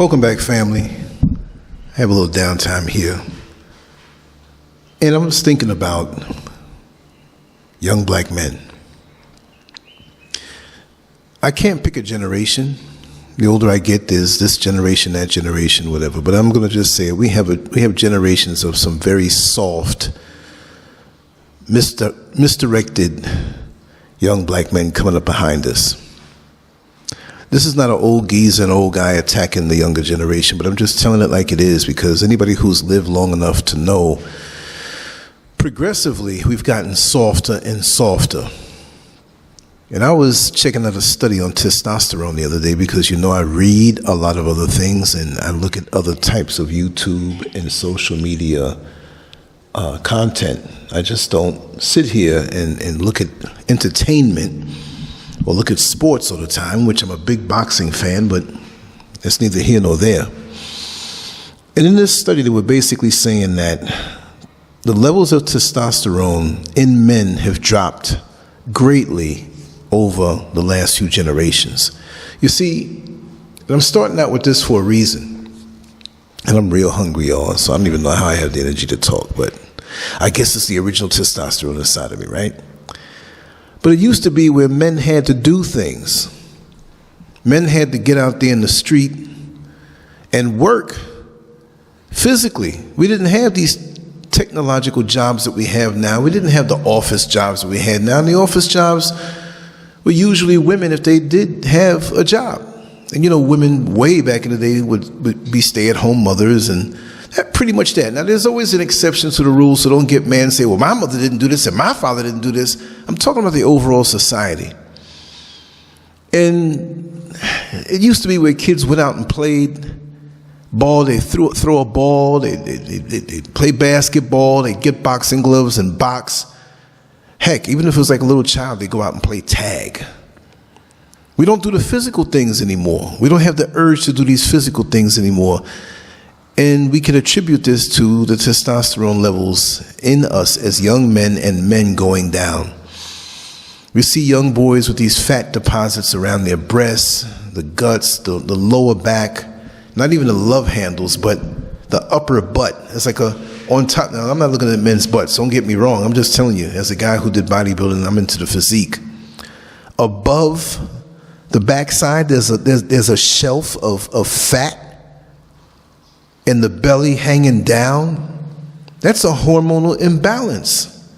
Welcome back, family. I have a little downtime here. And I was thinking about young black men. I can't pick a generation. The older I get, there's this generation, that generation, whatever. But I'm going to just say we have generations of some very soft, misdirected young black men coming up behind us. This is not an old geezer, an old guy attacking the younger generation, but I'm just telling it like it is, because anybody who's lived long enough to know, progressively, we've gotten softer and softer. And I was checking out a study on testosterone the other day because, you know, I read a lot of other things and I look at other types of YouTube and social media content. I just don't sit here and look at entertainment or look at sports all the time, which I'm a big boxing fan, but it's neither here nor there. And in this study, they were basically saying that the levels of testosterone in men have dropped greatly over the last few generations. You see, I'm starting out with this for a reason. And I'm real hungry, y'all, so I don't even know how I have the energy to talk, but I guess it's the original testosterone inside of me, right? But it used to be where men had to do things. Men had to get out there in the street and work physically. We didn't have these technological jobs that we have now. We didn't have the office jobs that we had now. And the office jobs were usually women if they did have a job. And you know, women way back in the day would be stay-at-home mothers, and that pretty much that. Now, there's always an exception to the rule, so don't get mad and say, well, my mother didn't do this and my father didn't do this. I'm talking about the overall society. And it used to be where kids went out and played ball, they throw a ball, they play basketball, they get boxing gloves and box. Heck, even if it was like a little child, they go out and play tag. We don't do the physical things anymore. We don't have the urge to do these physical things anymore. And we can attribute this to the testosterone levels in us as young men and men going down. We see young boys with these fat deposits around their breasts, the guts, the lower back, not even the love handles, but the upper butt. It's like on top. Now, I'm not looking at men's butts, don't get me wrong. I'm just telling you, as a guy who did bodybuilding, I'm into the physique. Above the backside, there's a shelf of fat, and the belly hanging down. That's a hormonal imbalance.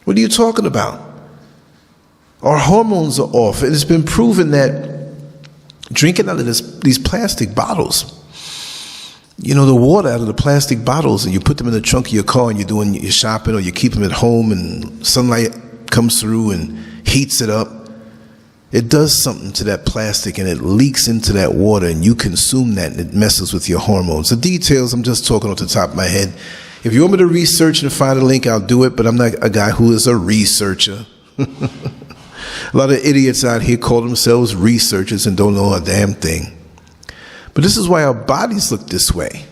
What are you talking about? Our hormones are off. It has been proven that drinking out of these plastic bottles, you know, the water out of the plastic bottles, and you put them in the trunk of your car and you're doing your shopping, or you keep them at home and sunlight comes through and heats it up. It does something to that plastic and it leaks into that water, and you consume that and it messes with your hormones. The details, I'm just talking off the top of my head. If you want me to research and find a link, I'll do it, but I'm not a guy who is a researcher. A lot of idiots out here call themselves researchers and don't know a damn thing. But this is why our bodies look this way.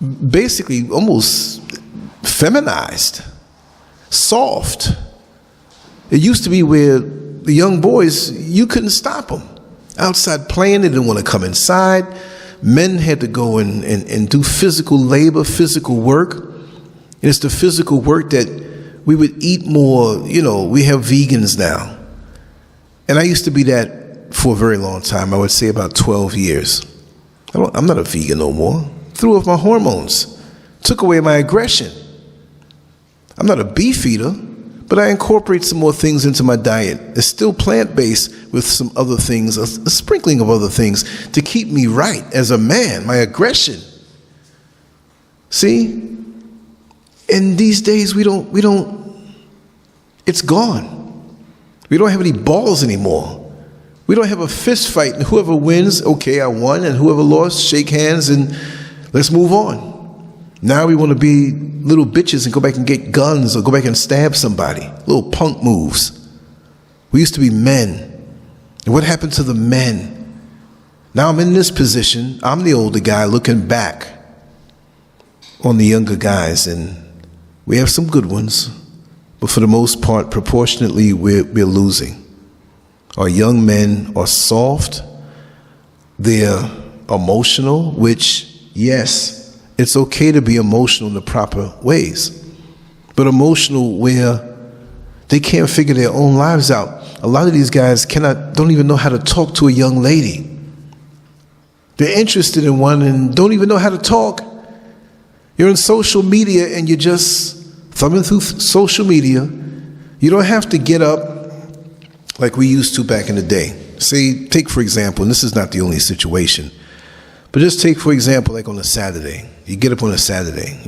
Basically, almost feminized, soft. It used to be where the young boys, you couldn't stop them. Outside playing, they didn't want to come inside. Men had to go and do physical labor, physical work. And it's the physical work that we would eat more. You know, we have vegans now. And I used to be that for a very long time. I would say about 12 years. I'm not a vegan no more. Threw off my hormones. Took away my aggression. I'm not a beef eater, but I incorporate some more things into my diet. It's still plant-based with some other things, a sprinkling of other things to keep me right as a man, my aggression. See? And these days we don't, it's gone. We don't have any balls anymore. We don't have a fist fight, and whoever wins, okay, I won, and whoever lost, shake hands and let's move on. Now we want to be little bitches and go back and get guns or go back and stab somebody. Little punk moves. We used to be men. And what happened to the men? Now I'm in this position. I'm the older guy looking back on the younger guys, and we have some good ones, but for the most part, proportionately, we're losing. Our young men are soft. They're emotional, which, yes, it's okay to be emotional in the proper ways, but emotional where they can't figure their own lives out. A lot of these guys don't even know how to talk to a young lady. They're interested in one and don't even know how to talk. You're in social media and you're just thumbing through social media. You don't have to get up like we used to back in the day. Say, take for example, and this is not the only situation, but just take for example, like on a Saturday. You get up on a Saturday,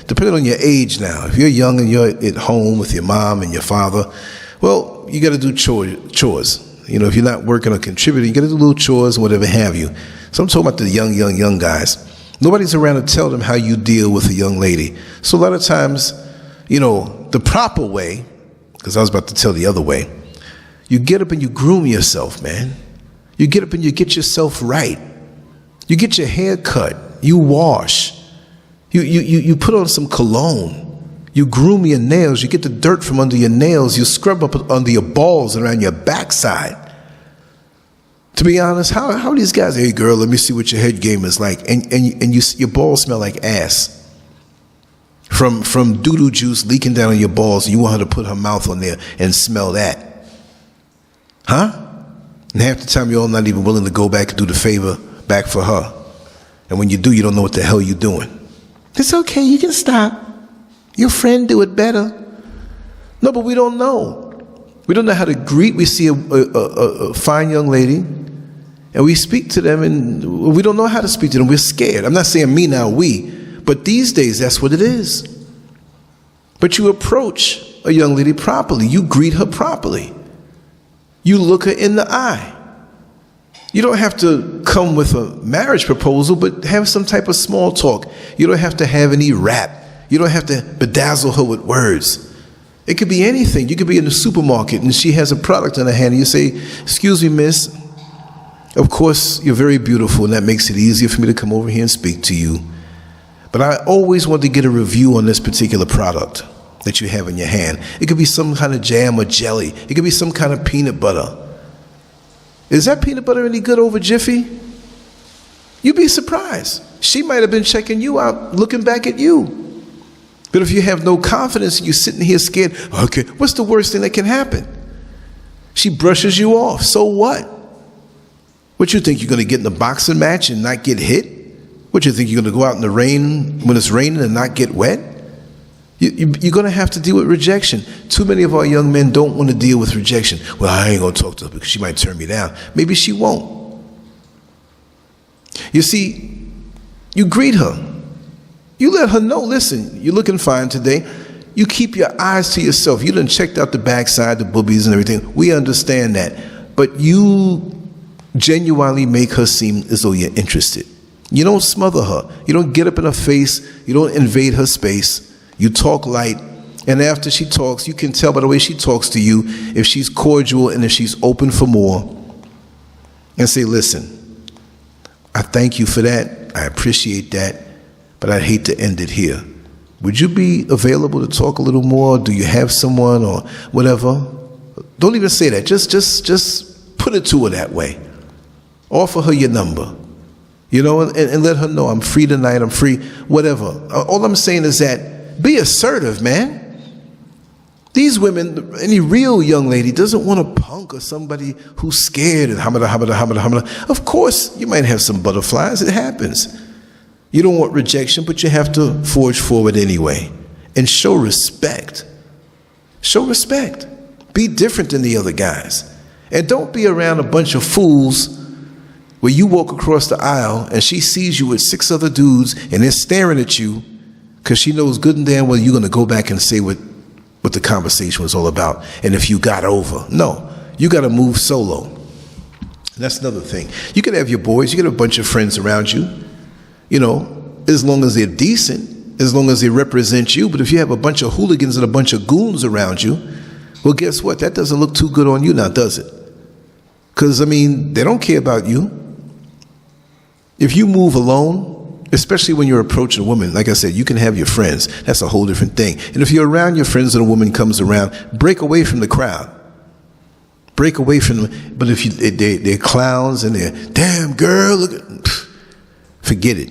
depending on your age now. If you're young and you're at home with your mom and your father, well, you got to do chores. If you're not working or contributing, you got to do little chores and whatever have you. So I'm talking about the young guys. Nobody's around to tell them how you deal with a young lady. So a lot of times, the proper way, because I was about to tell the other way, you get up and you groom yourself, man. You get up and you get yourself right. You get your hair cut. You wash. You put on some cologne. You groom your nails. You get the dirt from under your nails. You scrub up under your balls and around your backside. To be honest, how are these guys, hey girl, let me see what your head game is like. And your balls smell like ass. From doo-doo juice leaking down on your balls, and you want her to put her mouth on there and smell that. Huh? And half the time you're all not even willing to go back and do the favor back for her. And when you do, you don't know what the hell you're doing. It's okay, you can stop. Your friend do it better. No, but we don't know. We don't know how to greet. We see a fine young lady, and we speak to them, and we don't know how to speak to them. We're scared. I'm not saying me now, we. But these days, that's what it is. But you approach a young lady properly. You greet her properly. You look her in the eye. You don't have to come with a marriage proposal, but have some type of small talk. You don't have to have any rap. You don't have to bedazzle her with words. It could be anything. You could be in the supermarket and she has a product in her hand and you say, excuse me, miss, of course you're very beautiful and that makes it easier for me to come over here and speak to you. But I always want to get a review on this particular product that you have in your hand. It could be some kind of jam or jelly. It could be some kind of peanut butter. Is that peanut butter any good over Jiffy? You'd be surprised. She might have been checking you out, looking back at you. But if you have no confidence and you're sitting here scared, okay, what's the worst thing that can happen? She brushes you off. So what? What you think, you're going to get in a boxing match and not get hit? What you think, you're going to go out in the rain when it's raining and not get wet? You're going to have to deal with rejection. Too many of our young men don't want to deal with rejection. Well, I ain't going to talk to her because she might turn me down. Maybe she won't. You see, you greet her. You let her know, listen, you're looking fine today. You keep your eyes to yourself. You done checked out the backside, the boobies and everything. We understand that. But you genuinely make her seem as though you're interested. You don't smother her. You don't get up in her face. You don't invade her space. You talk light. And after she talks, you can tell by the way she talks to you if she's cordial and if she's open for more. And say, listen, I thank you for that. I appreciate that. But I'd hate to end it here. Would you be available to talk a little more? Do you have someone or whatever? Don't even say that. Just put it to her that way. Offer her your number. And let her know I'm free tonight, I'm free, whatever. All I'm saying is that be assertive, man. These women, any real young lady doesn't want a punk or somebody who's scared and hamada. Of course, you might have some butterflies. It happens. You don't want rejection, but you have to forge forward anyway and show respect. Show respect. Be different than the other guys. And don't be around a bunch of fools where you walk across the aisle and she sees you with 6 other dudes and they're staring at you because she knows good and damn well you're going to go back and say what the conversation was all about and if you got over. No, you got to move solo. And that's another thing. You can have your boys, you get a bunch of friends around you. As long as they're decent, as long as they represent you. But if you have a bunch of hooligans and a bunch of goons around you, well, guess what? That doesn't look too good on you now, does it? Because, they don't care about you. If you move alone, especially when you're approaching a woman, like I said, you can have your friends. That's a whole different thing. And if you're around your friends and a woman comes around, break away from the crowd. Break away from them. But if they're clowns and they're, damn girl, look at... forget it.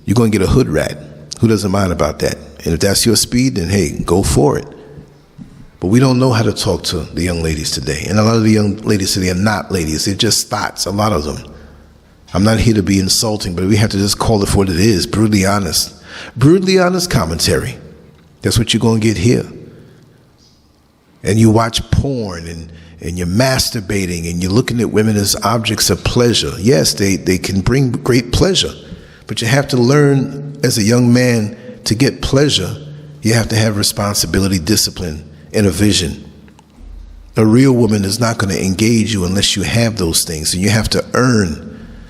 You're going to get a hood rat. Who doesn't mind about that? And if that's your speed, then hey, go for it. But we don't know how to talk to the young ladies today. And a lot of the young ladies today are not ladies. They're just thoughts, a lot of them. I'm not here to be insulting, but we have to just call it for what it is, brutally honest. Brutally honest commentary. That's what you're going to get here. And you watch porn and you're masturbating and you're looking at women as objects of pleasure. Yes, they can bring great pleasure, but you have to learn as a young man to get pleasure. You have to have responsibility, discipline, and a vision. A real woman is not going to engage you unless you have those things, and you have to earn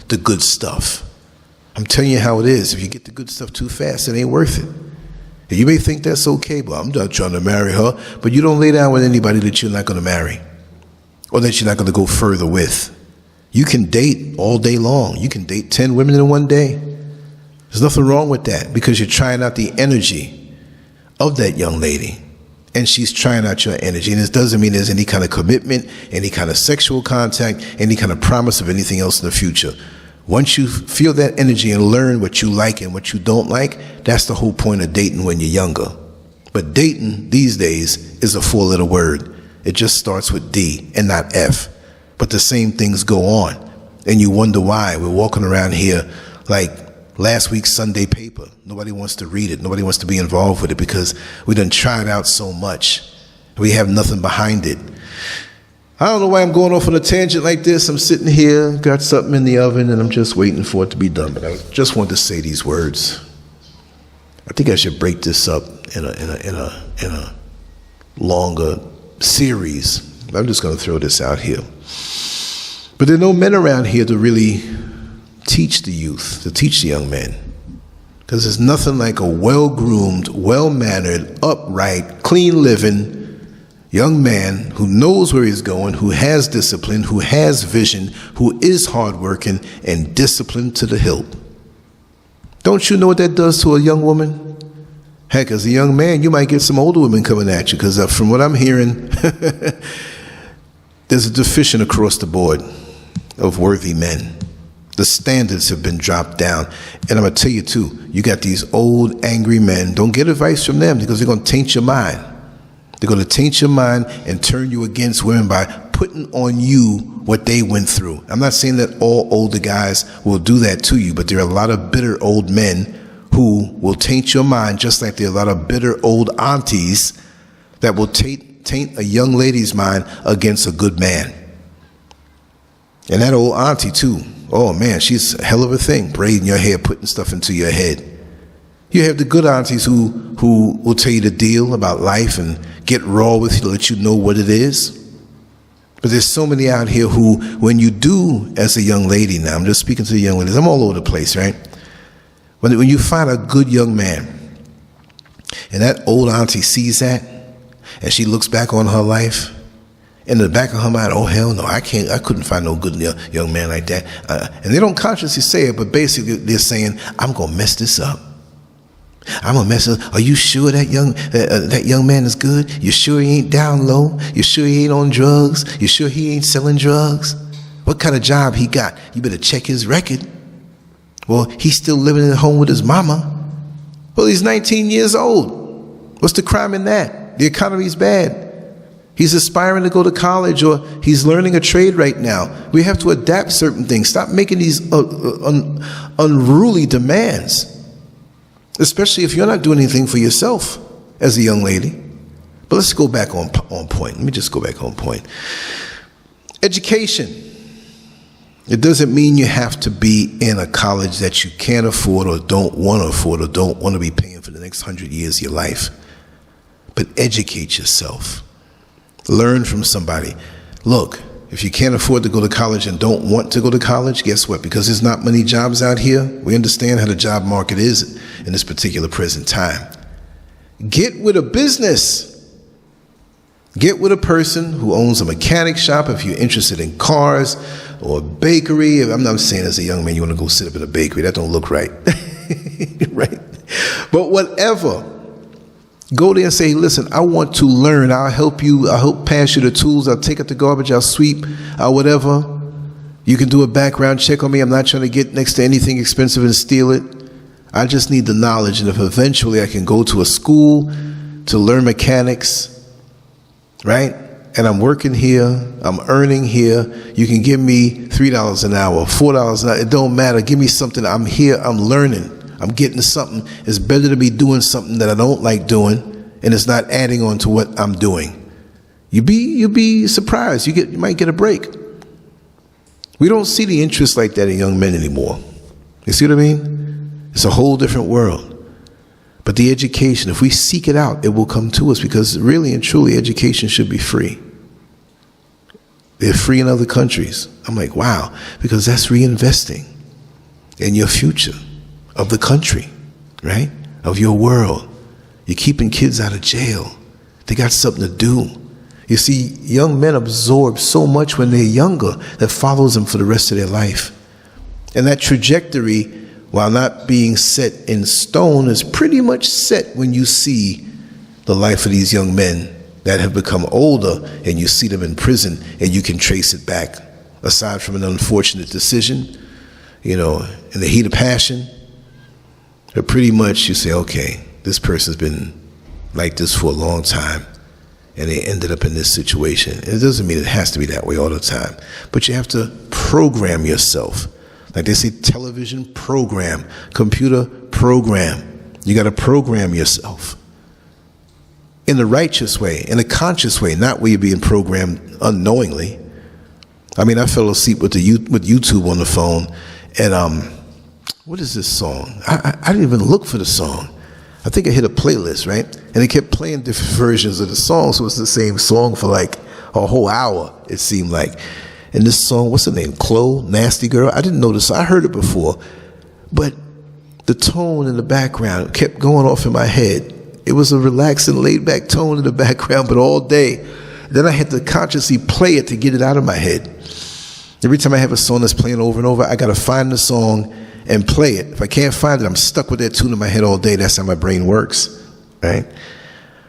the good stuff. I'm telling you how it is. If you get the good stuff too fast, it ain't worth it. And you may think that's okay, but I'm not trying to marry her. But you don't lay down with anybody that you're not going to marry or that you're not going to go further with. You can date all day long. You can date 10 women in one day. There's nothing wrong with that because you're trying out the energy of that young lady. And she's trying out your energy. And this doesn't mean there's any kind of commitment, any kind of sexual contact, any kind of promise of anything else in the future. Once you feel that energy and learn what you like and what you don't like, that's the whole point of dating when you're younger. But dating these days is a 4-letter word. It just starts with D and not F. But the same things go on. And you wonder why. We're walking around here like last week's Sunday paper. Nobody wants to read it. Nobody wants to be involved with it because we done tried out so much. We have nothing behind it. I don't know why I'm going off on a tangent like this. I'm sitting here, got something in the oven, and I'm just waiting for it to be done. But I just wanted to say these words. I think I should break this up in a longer series. I'm just going to throw this out here. But there are no men around here to really teach the youth, to teach the young men. Because there's nothing like a well-groomed, well-mannered, upright, clean-living young man who knows where he's going, who has discipline, who has vision, who is hardworking and disciplined to the hilt. Don't you know what that does to a young woman? Heck, as a young man, you might get some older women coming at you because from what I'm hearing, there's a deficient across the board of worthy men. The standards have been dropped down. And I'm going to tell you too, you got these old, angry men. Don't get advice from them because they're going to taint your mind. They're going to taint your mind and turn you against women by putting on you what they went through. I'm not saying that all older guys will do that to you, but there are a lot of bitter old men who will taint your mind, just like there are a lot of bitter old aunties that will taint a young lady's mind against a good man. And that old auntie too, oh man, she's a hell of a thing, braiding your hair, putting stuff into your head. You have the good aunties who will tell you the deal about life and get raw with you to let you know what it is. But there's so many out here who, when you do, as a young lady now, I'm just speaking to the young ladies, I'm all over the place, right? When you find a good young man, and that old auntie sees that, and she looks back on her life, in the back of her mind, oh hell no, I couldn't find no good young man like that. And they don't consciously say it, but basically they're saying, I'm gonna mess this up. I'm gonna mess up. Are you sure that young man is good? You sure he ain't down low? You sure he ain't on drugs? You sure he ain't selling drugs? What kind of job he got? You better check his record. Well, he's still living at home with his mama. Well, he's 19 years old. What's the crime in that? The economy's bad. He's aspiring to go to college, or he's learning a trade right now. We have to adapt certain things. Stop making these unruly demands. Especially if you're not doing anything for yourself as a young lady. But let's go back on point. Let me just go back on point. Education. It doesn't mean you have to be in a college that you can't afford or don't want to afford or don't want to be paying for the next 100 years of your life. But educate yourself. Learn from somebody. Look, if you can't afford to go to college and don't want to go to college, guess what? Because there's not many jobs out here, we understand how the job market is in this particular present time. Get with a business. Get with a person who owns a mechanic shop if you're interested in cars, or a bakery. I'm not saying as a young man you want to go sit up in a bakery. That don't look right. Right? But whatever. Go there and say, listen, I want to learn. I'll help you. I'll help pass you the tools. I'll take out the garbage. I'll sweep. I'll whatever. You can do a background check on me. I'm not trying to get next to anything expensive and steal it. I just need the knowledge, and if eventually I can go to a school to learn mechanics, right? And I'm working here, I'm earning here, you can give me $3 an hour, $4 an hour, it don't matter. Give me something. I'm here, I'm learning, I'm getting something. It's better to be doing something that I don't like doing, and it's not adding on to what I'm doing. You'll be surprised. You might get a break. We don't see the interest like that in young men anymore. You see what I mean? It's a whole different world. But the education, if we seek it out, it will come to us, because really and truly education should be free. They're free in other countries. I'm like, wow, because that's reinvesting in your future of the country, right? Of your world. You're keeping kids out of jail. They got something to do. You see, young men absorb so much when they're younger that follows them for the rest of their life. And that trajectory, while not being set in stone, is pretty much set when you see the life of these young men that have become older, and you see them in prison, and you can trace it back. Aside from an unfortunate decision, in the heat of passion, but pretty much you say, okay, this person's been like this for a long time, and they ended up in this situation. And it doesn't mean it has to be that way all the time, but you have to program yourself. Like they say, television program, computer program. You got to program yourself in the righteous way, in a conscious way, not where you're being programmed unknowingly. I mean, I fell asleep with YouTube on the phone, and what is this song? I didn't even look for the song. I think I hit a playlist, right? And they kept playing different versions of the song, so it's the same song for like a whole hour, it seemed like. And this song, what's her name? Chloe, Nasty Girl. I didn't know this. I heard it before. But the tone in the background kept going off in my head. It was a relaxing, laid-back tone in the background, but all day. Then I had to consciously play it to get it out of my head. Every time I have a song that's playing over and over, I got to find the song and play it. If I can't find it, I'm stuck with that tune in my head all day. That's how my brain works, right?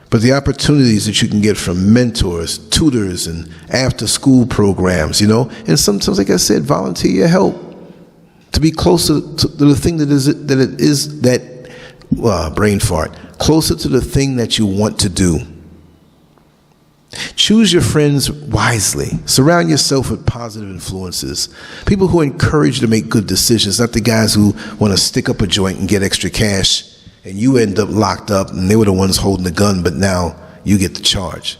But the opportunities that you can get from mentors, tutors, and after-school programs, and sometimes, like I said, volunteer your help to be closer to the thing brain fart, closer to the thing that you want to do. Choose your friends wisely. Surround yourself with positive influences, people who encourage you to make good decisions, not the guys who want to stick up a joint and get extra cash, and you end up locked up, and they were the ones holding the gun, but now you get the charge.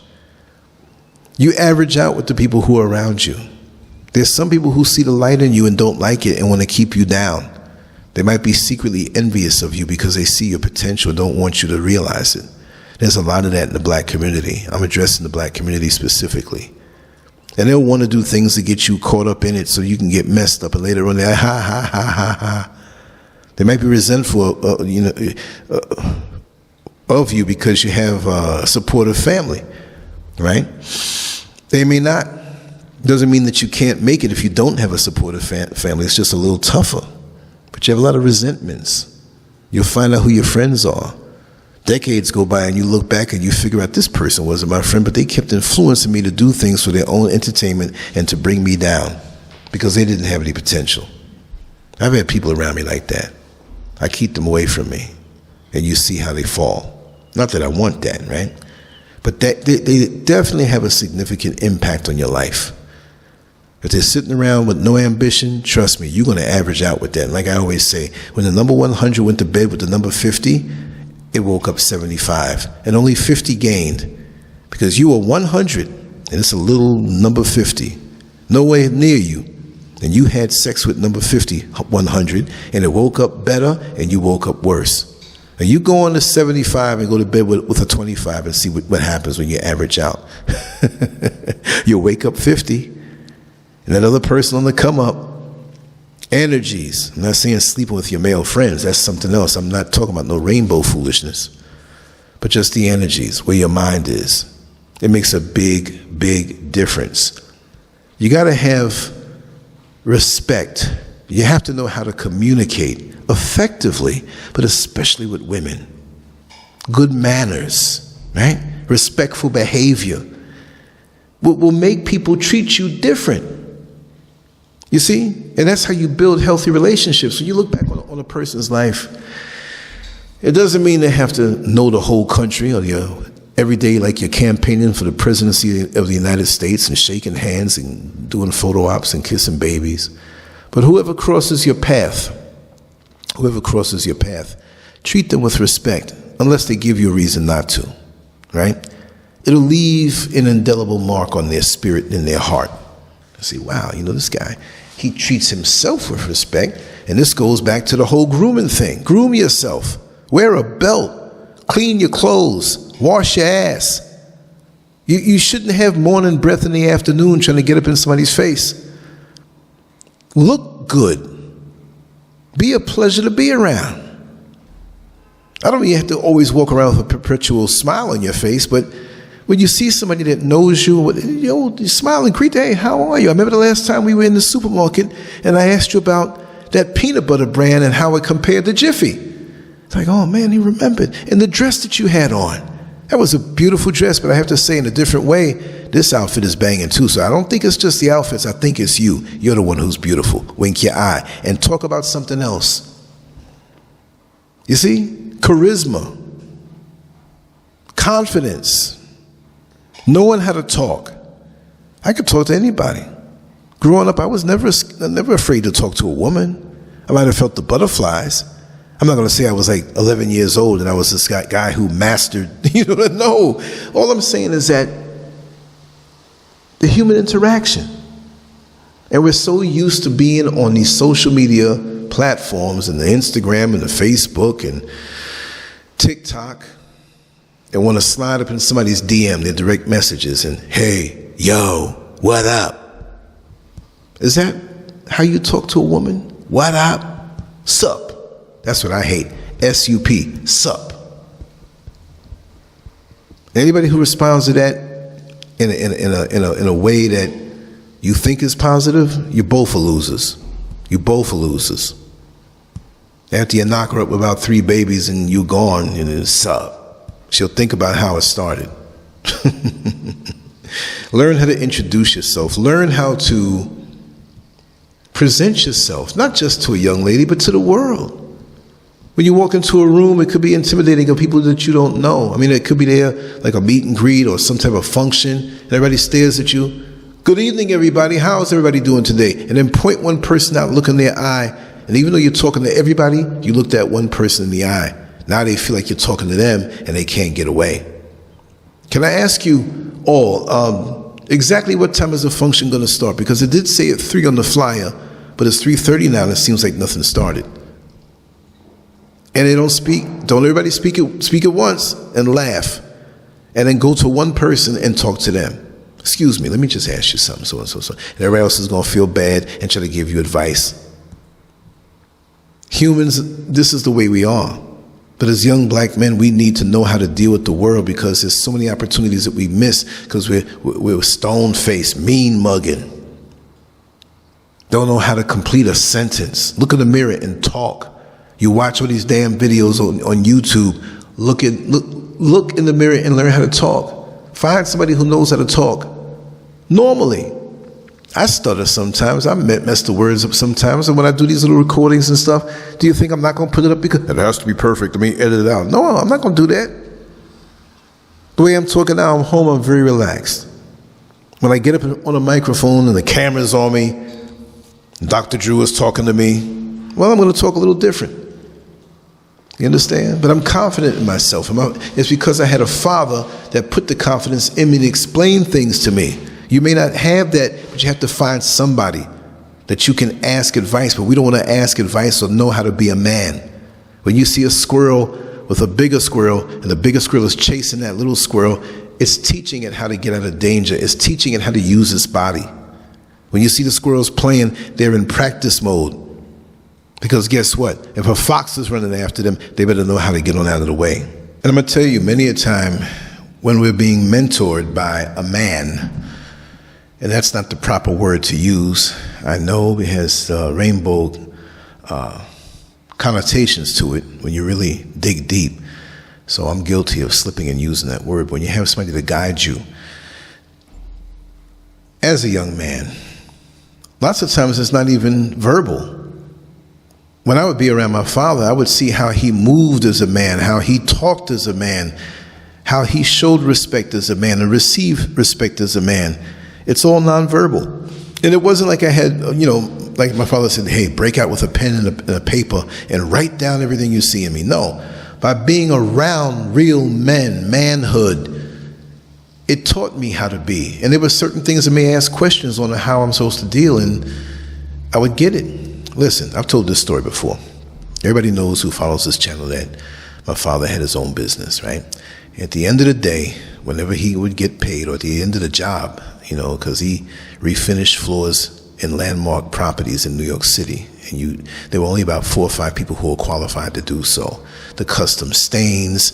You average out with the people who are around you. There's some people who see the light in you and don't like it and want to keep you down. They might be secretly envious of you because they see your potential and don't want you to realize it. There's a lot of that in the black community. I'm addressing the black community specifically. And they'll want to do things to get you caught up in it so you can get messed up, and later on they're ha, ha, ha, ha, ha. They might be resentful of you because you have a supportive family, right? They may not. Doesn't mean that you can't make it if you don't have a supportive family. It's just a little tougher. But you have a lot of resentments. You'll find out who your friends are. Decades go by and you look back and you figure out, this person wasn't my friend, but they kept influencing me to do things for their own entertainment and to bring me down because they didn't have any potential. I've had people around me like that. I keep them away from me, and you see how they fall. Not that I want that, right? But that they definitely have a significant impact on your life. If they're sitting around with no ambition, trust me, you're going to average out with that. And like I always say, when the number 100 went to bed with the number 50, it woke up 75, and only 50 gained, because you were 100, and it's a little number 50, nowhere near you. And you had sex with number 50, 100, and it woke up better, and you woke up worse. And you go on to 75 and go to bed with a 25 and see what happens when you average out. You'll wake up 50, and that other person on the come up, energies. I'm not saying sleeping with your male friends. That's something else. I'm not talking about no rainbow foolishness, but just the energies, where your mind is. It makes a big, big difference. You got to have respect. You have to know how to communicate effectively, but especially with women. Good manners, right? Respectful behavior will make people treat you different. You see? And that's how you build healthy relationships. When you look back on a person's life, it doesn't mean they have to know the whole country or every day like you're campaigning for the presidency of the United States and shaking hands and doing photo ops and kissing babies. But whoever crosses your path, treat them with respect, unless they give you a reason not to, right? It'll leave an indelible mark on their spirit and their heart. I say, wow, this guy, he treats himself with respect. And this goes back to the whole grooming thing. Groom yourself. Wear a belt. Clean your clothes. Wash your ass. You shouldn't have morning breath in the afternoon trying to get up in somebody's face. Look good. Be a pleasure to be around. I don't mean you have to always walk around with a perpetual smile on your face, but when you see somebody that knows you, you smile and greet, hey, how are you? I remember the last time we were in the supermarket and I asked you about that peanut butter brand and how it compared to Jiffy. It's like, oh man, he remembered. And the dress that you had on, that was a beautiful dress, but I have to say in a different way, this outfit is banging too. So I don't think it's just the outfits, I think it's you. You're the one who's beautiful. Wink your eye and talk about something else. You see? Charisma. Confidence. Knowing how to talk. I could talk to anybody. Growing up, I was never afraid to talk to a woman. I might have felt the butterflies. I'm not going to say I was like 11 years old and I was this guy who mastered, no. All I'm saying is that the human interaction. And we're so used to being on these social media platforms and the Instagram and the Facebook and TikTok and want to slide up in somebody's DM, their direct messages, and hey, yo, what up? Is that how you talk to a woman? What up? Sup? That's what I hate. S-U-P, sup. Anybody who responds to that in a way that you think is positive, you both are losers. You both are losers. After you knock her up with about 3 babies and you gone, and it's sup. She'll think about how it started. Learn how to introduce yourself. Learn how to present yourself, not just to a young lady, but to the world. When you walk into a room, it could be intimidating of people that you don't know. I mean, it could be there like a meet and greet or some type of function, and everybody stares at you. Good evening, everybody. How's everybody doing today? And then point one person out, look in their eye, and even though you're talking to everybody, you looked at one person in the eye. Now they feel like you're talking to them, and they can't get away. Can I ask you all, exactly what time is the function going to start? Because it did say at 3 on the flyer, but it's 3:30 now, and it seems like nothing started. And they don't speak. Don't everybody speak at once and laugh. And then go to one person and talk to them. Excuse me, let me just ask you something, so and so. And everybody else is going to feel bad and try to give you advice. Humans, this is the way we are. But as young black men, we need to know how to deal with the world because there's so many opportunities that we miss because we're stone-faced, mean-mugging. Don't know how to complete a sentence. Look in the mirror and talk. You watch all these damn videos on YouTube. Look in the mirror and learn how to talk. Find somebody who knows how to talk. Normally, I stutter sometimes. I mess the words up sometimes. And when I do these little recordings and stuff, do you think I'm not going to put it up because it has to be perfect? Let me edit it out. No, I'm not going to do that. The way I'm talking now, I'm home, I'm very relaxed. When I get up on a microphone and the camera's on me, and Dr. Drew is talking to me, well, I'm going to talk a little different. You understand? But I'm confident in myself. It's because I had a father that put the confidence in me to explain things to me. You may not have that, but you have to find somebody that you can ask advice, but we don't want to ask advice or know how to be a man. When you see a squirrel with a bigger squirrel, and the bigger squirrel is chasing that little squirrel, it's teaching it how to get out of danger. It's teaching it how to use its body. When you see the squirrels playing, they're in practice mode. Because guess what? If a fox is running after them, they better know how to get on out of the way. And I'm going to tell you, many a time when we're being mentored by a man, and that's not the proper word to use, I know it has rainbow connotations to it when you really dig deep. So I'm guilty of slipping and using that word. When you have somebody to guide you, as a young man, Lots of times it's not even verbal. When I would be around my father, I would see how he moved as a man, how he talked as a man, how he showed respect as a man and received respect as a man. It's all nonverbal. And it wasn't like I had, like my father said, hey, break out with a pen and a paper and write down everything you see in me. No, by being around real men, manhood, it taught me how to be. And there were certain things I may ask questions on how I'm supposed to deal, and I would get it. Listen, I've told this story before. Everybody knows who follows this channel that my father had his own business, right? At the end of the day, whenever he would get paid, or at the end of the job, because he refinished floors in landmark properties in New York City, and there were only about 4 or 5 people who were qualified to do so. The custom stains,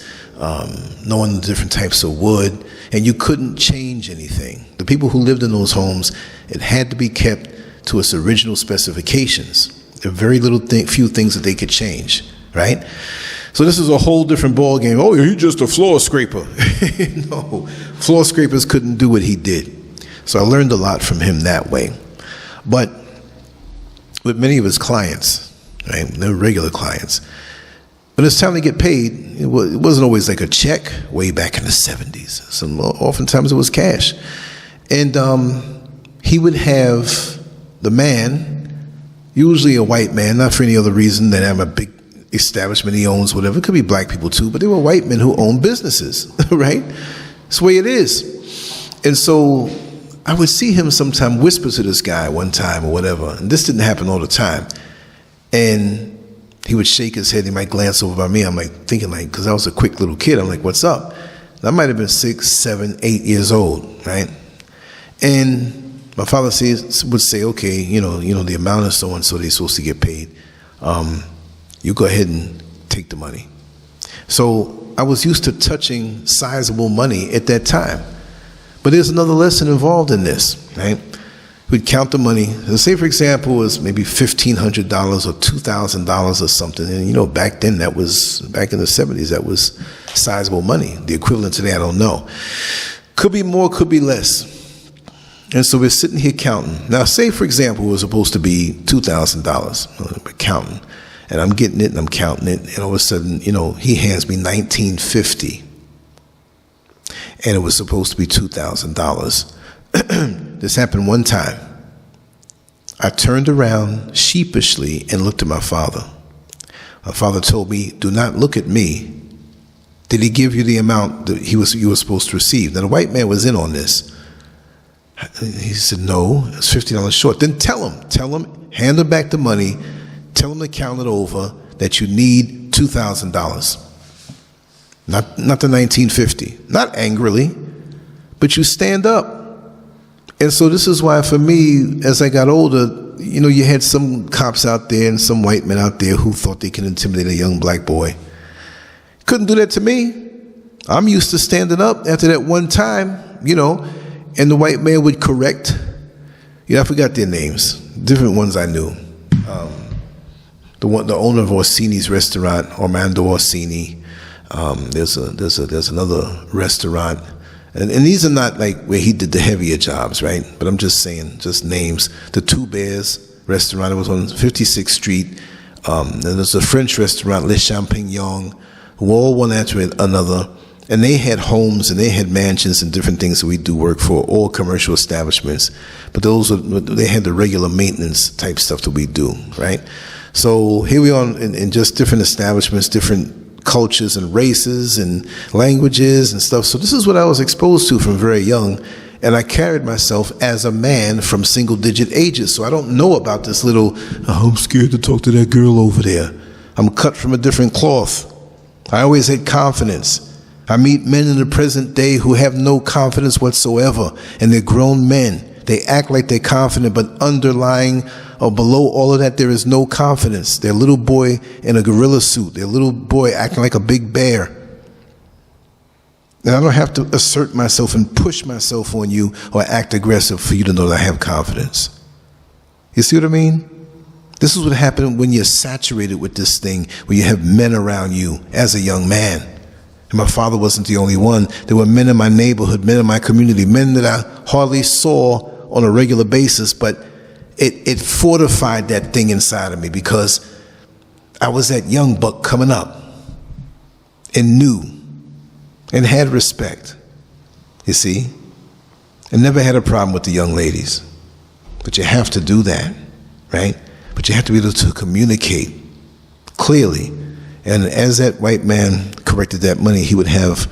knowing the different types of wood, and you couldn't change anything. The people who lived in those homes, it had to be kept to its original specifications. There were very few things that they could change, right? So this is a whole different ball game. Oh, he's just a floor scraper. No, floor scrapers couldn't do what he did. So I learned a lot from him that way. But with many of his clients, right, they're regular clients, when it's time to get paid, it wasn't always like a check way back in the 70s. Oftentimes it was cash. And he would have the man, usually a white man, not for any other reason than I'm a big establishment he owns, whatever. It could be black people too, but they were white men who owned businesses, right? That's the way it is. And so I would see him sometime whisper to this guy one time or whatever, and this didn't happen all the time. And he would shake his head, he might glance over by me. I'm thinking because I was a quick little kid, I'm like, what's up? And I might have been 6, 7, 8 years old, right? And my father would say, okay, the amount of so-and-so they're supposed to get paid. You go ahead and take the money. So I was used to touching sizable money at that time. But there's another lesson involved in this, right? We'd count the money. Say, for example, it was maybe $1,500 or $2,000 or something. And, back then, back in the 70s, that was sizable money. The equivalent today, I don't know. Could be more, could be less. And so we're sitting here counting. Now, say, for example, it was supposed to be $2,000. We're counting. And I'm getting it and I'm counting it. And all of a sudden, he hands me $1,950. And it was supposed to be $2,000. This happened one time. I turned around sheepishly and looked at my father. My father told me, do not look at me. Did he give you the amount that you were supposed to receive? Now, the white man was in on this. He said, no, it's $50 short. Then tell him, hand him back the money, tell him to count it over, that you need $2,000. Not the $1,950. Not angrily, but you stand up. And so this is why, for me, as I got older, you had some cops out there and some white men out there who thought they could intimidate a young black boy. Couldn't do that to me. I'm used to standing up after that one time, and the white man would correct. I forgot their names, different ones I knew. The owner of Orsini's restaurant, Armando Orsini. There's another restaurant. And these are not like where he did the heavier jobs, right? But I'm just saying, just names. The Two Bears restaurant, it was on 56th Street. Then there's a French restaurant, Les Champignons, who all one after another. And they had homes and they had mansions and different things that we do work for, all commercial establishments. But they had the regular maintenance type stuff that we do, right? So here we are in just different establishments, different cultures and races and languages and stuff. So this is what I was exposed to from very young. And I carried myself as a man from single-digit ages. So I don't know about this little, I'm scared to talk to that girl over there. I'm cut from a different cloth. I always had confidence. I meet men in the present day who have no confidence whatsoever. And they're grown men. They act like they're confident, but underlying or below all of that, there is no confidence. They're a little boy in a gorilla suit. They're a little boy acting like a big bear. And I don't have to assert myself and push myself on you or act aggressive for you to know that I have confidence. You see what I mean? This is what happened when you're saturated with this thing, when you have men around you as a young man. And my father wasn't the only one. There were men in my neighborhood, men in my community, men that I hardly saw on a regular basis, but it fortified that thing inside of me, because I was that young buck coming up and knew and had respect, you see, and never had a problem with the young ladies. But you have to do that, right? But you have to be able to communicate clearly. And as that white man corrected that money, he would have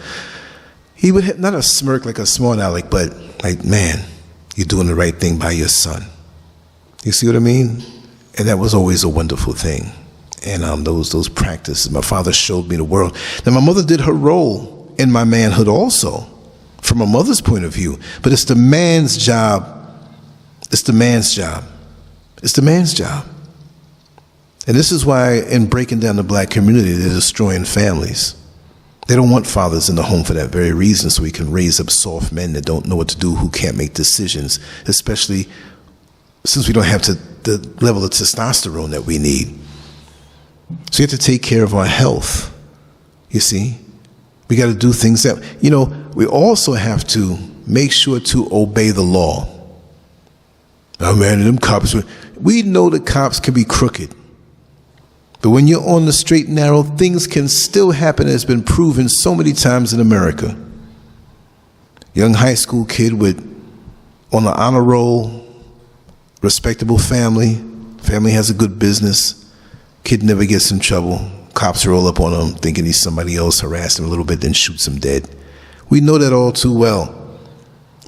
not a smirk like a smart aleck, but like, man, you're doing the right thing by your son. You see what I mean? And that was always a wonderful thing. And those practices, my father showed me the world. Now, my mother did her role in my manhood also, from a mother's point of view. But it's the man's job. It's the man's job. It's the man's job. And this is why, in breaking down the black community, they're destroying families. They don't want fathers in the home for that very reason, so we can raise up soft men that don't know what to do, who can't make decisions, especially since we don't have the level of testosterone that we need. So you have to take care of our health, you see. We got to do things that, we also have to make sure to obey the law. Oh man, them cops, we know the cops can be crooked. But when you're on the straight and narrow, things can still happen. It's been proven so many times in America. Young high school kid on the honor roll, respectable family has a good business, kid never gets in trouble, cops roll up on him thinking he's somebody else, harass him a little bit, then shoots him dead. We know that all too well.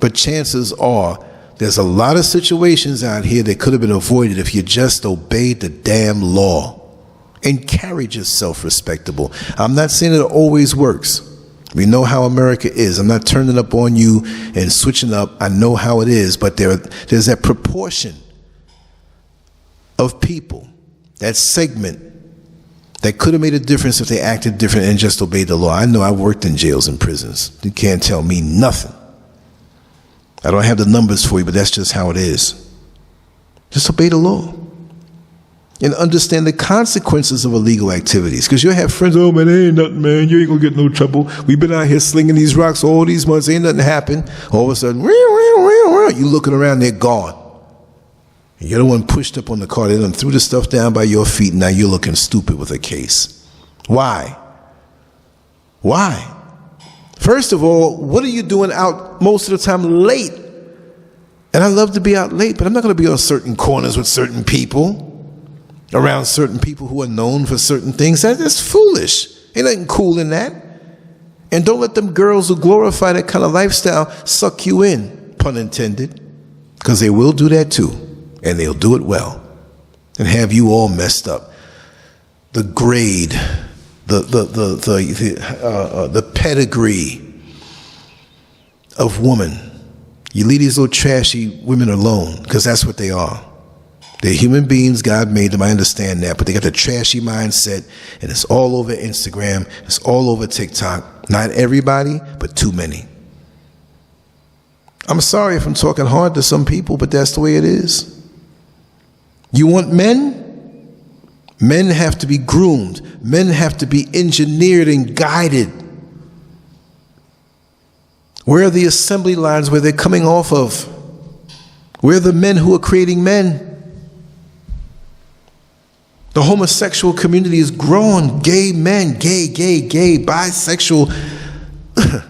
But chances are, there's a lot of situations out here that could have been avoided if you just obeyed the damn law and carried yourself respectable. I'm not saying it always works. We know how America is. I'm not turning up on you and switching up. I know how it is, but there's that proportion of people, that segment, that could have made a difference if they acted different and just obeyed the law. I know I worked in jails and prisons. You can't tell me nothing. I don't have the numbers for you, but that's just how it is. Just obey the law. And understand the consequences of illegal activities. Because you'll have friends, oh man, there ain't nothing, man. You ain't gonna get no trouble. We've been out here slinging these rocks all these months. Ain't nothing happened. All of a sudden, you looking around, they're gone. And you're the one pushed up on the car. They done threw the stuff down by your feet, and now you're looking stupid with a case. Why? Why? First of all, what are you doing out most of the time late? And I love to be out late, but I'm not going to be on certain corners with certain people, around certain people who are known for certain things. That's foolish. Ain't nothing cool in that. And don't let them girls who glorify that kind of lifestyle suck you in, pun intended, because they will do that too, and they'll do it well, and have you all messed up. The grade, the pedigree of woman. You leave these little trashy women alone, because that's what they are. They're human beings. God made them. I understand that. But they got the trashy mindset, and it's all over Instagram. It's all over TikTok. Not everybody, but too many. I'm sorry if I'm talking hard to some people, but that's the way it is. You want men? Men have to be groomed. Men have to be engineered and guided. Where are the assembly lines where they're coming off of? Where are the men who are creating men? The homosexual community is growing. Gay men, gay, bisexual. I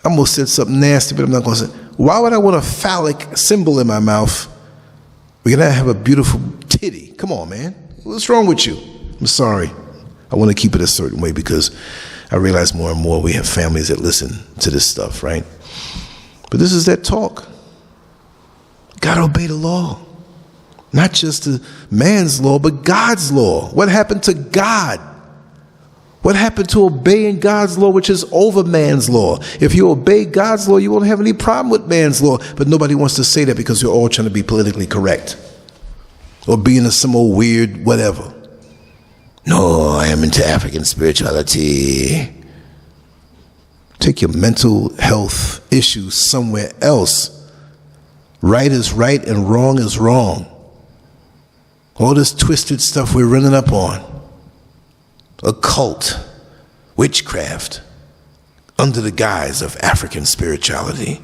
almost said something nasty, but I'm not going to say. Why would I want a phallic symbol in my mouth? We're going to have a beautiful titty. Come on, man. What's wrong with you? I'm sorry. I want to keep it a certain way because I realize more and more we have families that listen to this stuff, right? But this is that talk. Gotta obey the law. Not just the man's law, but God's law. What happened to God? What happened to obeying God's law, which is over man's law? If you obey God's law, you won't have any problem with man's law. But nobody wants to say that because you're all trying to be politically correct. Or being some old weird whatever. No, I am into African spirituality. Take your mental health issues somewhere else. Right is right and wrong is wrong. All this twisted stuff we're running up on. Occult, witchcraft, under the guise of African spirituality.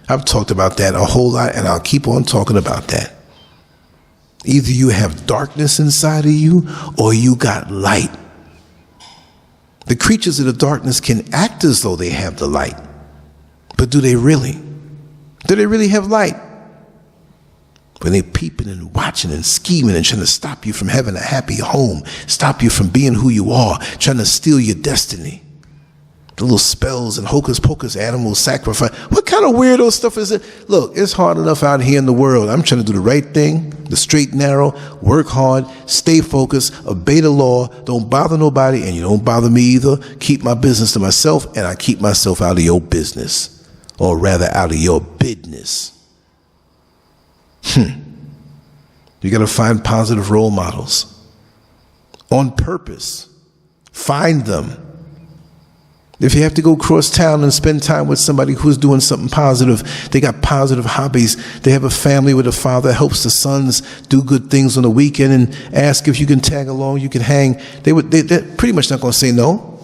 I've talked about that a whole lot, and I'll keep on talking about that. Either you have darkness inside of you, or you got light. The creatures of the darkness can act as though they have the light. But do they really? Do they really have light? When they're peeping and watching and scheming and trying to stop you from having a happy home, stop you from being who you are, trying to steal your destiny. The little spells and hocus pocus, animal sacrifice. What kind of weirdo stuff is it? Look, it's hard enough out here in the world. I'm trying to do the right thing, the straight and narrow, work hard, stay focused, obey the law, don't bother nobody, and you don't bother me either. Keep my business to myself, and I keep myself out of your business, or rather out of your business. You got to find positive role models on purpose. Find them. If you have to go across town and spend time with somebody who's doing something positive, they got positive hobbies, they have a family with a father that helps the sons do good things on the weekend and ask if you can tag along, you can hang, they're pretty much not going to say no.